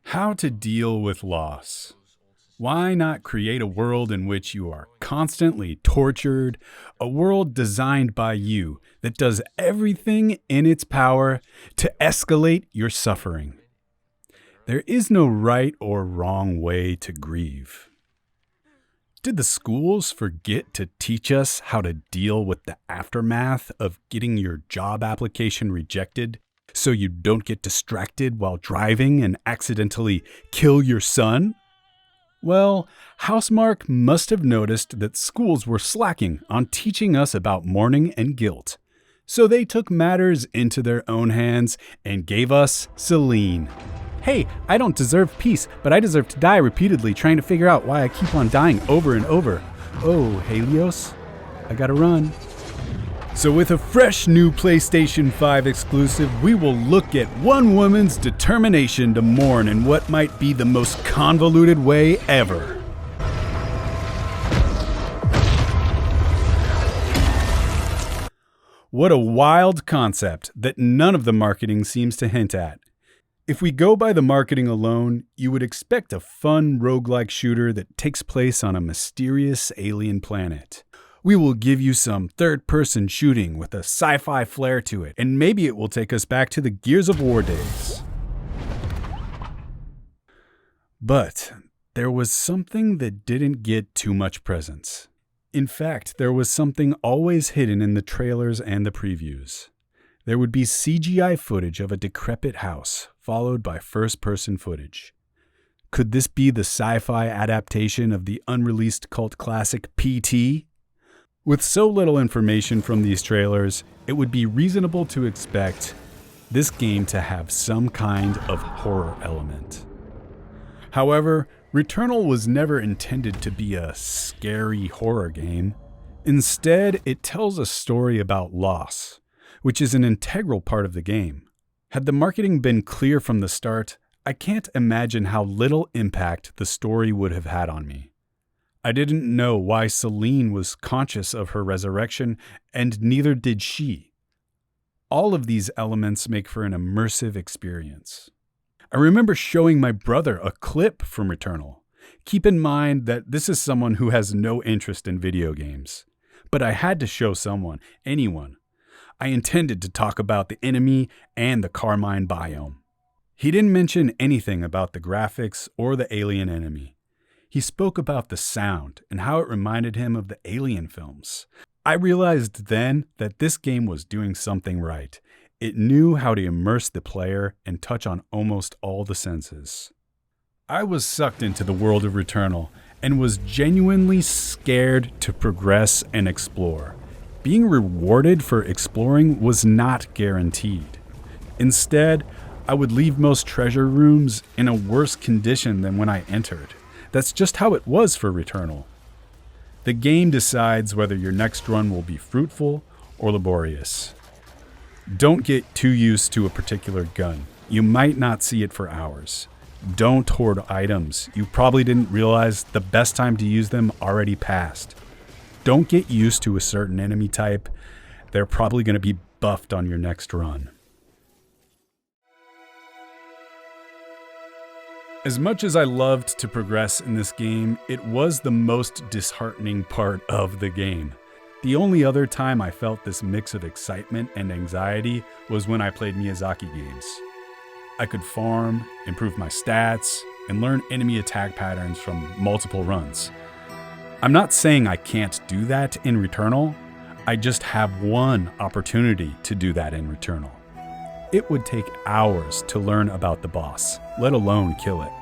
How to deal with loss. Why not create a world in which you are constantly tortured, a world designed by you that does everything in its power to escalate your suffering? There is no right or wrong way to grieve. Did the schools forget to teach us how to deal with the aftermath of getting your job application rejected so you don't get distracted while driving and accidentally kill your son? Well, Housemarque must have noticed that schools were slacking on teaching us about mourning and guilt. So they took matters into their own hands and gave us Celine. Hey, I don't deserve peace, but I deserve to die repeatedly trying to figure out why I keep on dying over and over. Oh, Helios, I gotta run. So with a fresh new PlayStation 5 exclusive, we will look at one woman's determination to mourn in what might be the most convoluted way ever. What a wild concept that none of the marketing seems to hint at. If we go by the marketing alone, you would expect a fun roguelike shooter that takes place on a mysterious alien planet. We will give you some third-person shooting with a sci-fi flair to it, and maybe it will take us back to the Gears of War days. But there was something that didn't get too much presence. In fact, there was something always hidden in the trailers and the previews. There would be CGI footage of a decrepit house, followed by first-person footage. Could this be the sci-fi adaptation of the unreleased cult classic PT? With so little information from these trailers, it would be reasonable to expect this game to have some kind of horror element. However, Returnal was never intended to be a scary horror game. Instead, it tells a story about loss, which is an integral part of the game. Had the marketing been clear from the start, I can't imagine how little impact the story would have had on me. I didn't know why Celine was conscious of her resurrection, and neither did she. All of these elements make for an immersive experience. I remember showing my brother a clip from Returnal. Keep in mind that this is someone who has no interest in video games. But I had to show someone, anyone. I intended to talk about the enemy and the Carmine biome. He didn't mention anything about the graphics or the alien enemy. He spoke about the sound and how it reminded him of the Alien films. I realized then that this game was doing something right. It knew how to immerse the player and touch on almost all the senses. I was sucked into the world of Returnal and was genuinely scared to progress and explore. Being rewarded for exploring was not guaranteed. Instead, I would leave most treasure rooms in a worse condition than when I entered. That's just how it was for Returnal. The game decides whether your next run will be fruitful or laborious. Don't get too used to a particular gun. You might not see it for hours. Don't hoard items. You probably didn't realize the best time to use them already passed. Don't get used to a certain enemy type. They're probably going to be buffed on your next run. As much as I loved to progress in this game, it was the most disheartening part of the game. The only other time I felt this mix of excitement and anxiety was when I played Miyazaki games. I could farm, improve my stats, and learn enemy attack patterns from multiple runs. I'm not saying I can't do that in Returnal, I just have one opportunity to do that in Returnal. It would take hours to learn about the boss, let alone kill it.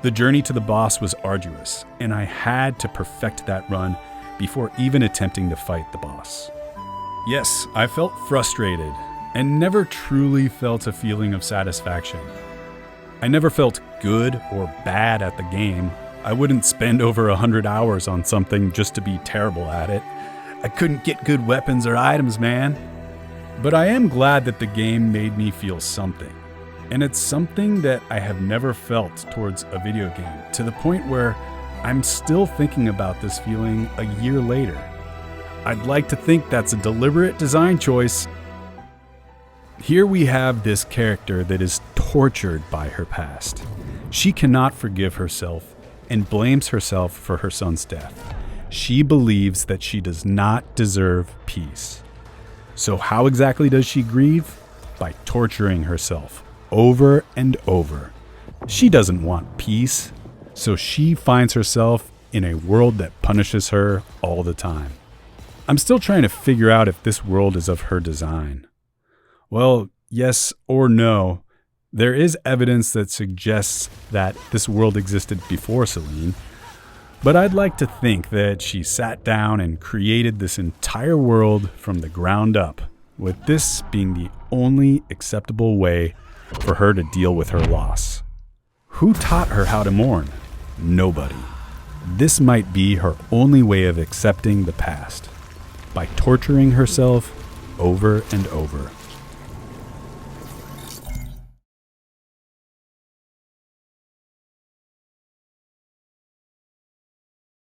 The journey to the boss was arduous, and I had to perfect that run before even attempting to fight the boss. Yes, I felt frustrated and never truly felt a feeling of satisfaction. I never felt good or bad at the game. I wouldn't spend over 100 hours on something just to be terrible at it. I couldn't get good weapons or items, man. But I am glad that the game made me feel something. And it's something that I have never felt towards a video game, to the point where I'm still thinking about this feeling a year later. I'd like to think that's a deliberate design choice. Here we have this character that is tortured by her past. She cannot forgive herself and blames herself for her son's death. She believes that she does not deserve peace. So how exactly does she grieve? By torturing herself over and over. She doesn't want peace, so she finds herself in a world that punishes her all the time. I'm still trying to figure out if this world is of her design. Well, yes or no. There is evidence that suggests that this world existed before Celine, but I'd like to think that she sat down and created this entire world from the ground up, with this being the only acceptable way for her to deal with her loss. Who taught her how to mourn? Nobody. This might be her only way of accepting the past, by torturing herself over and over.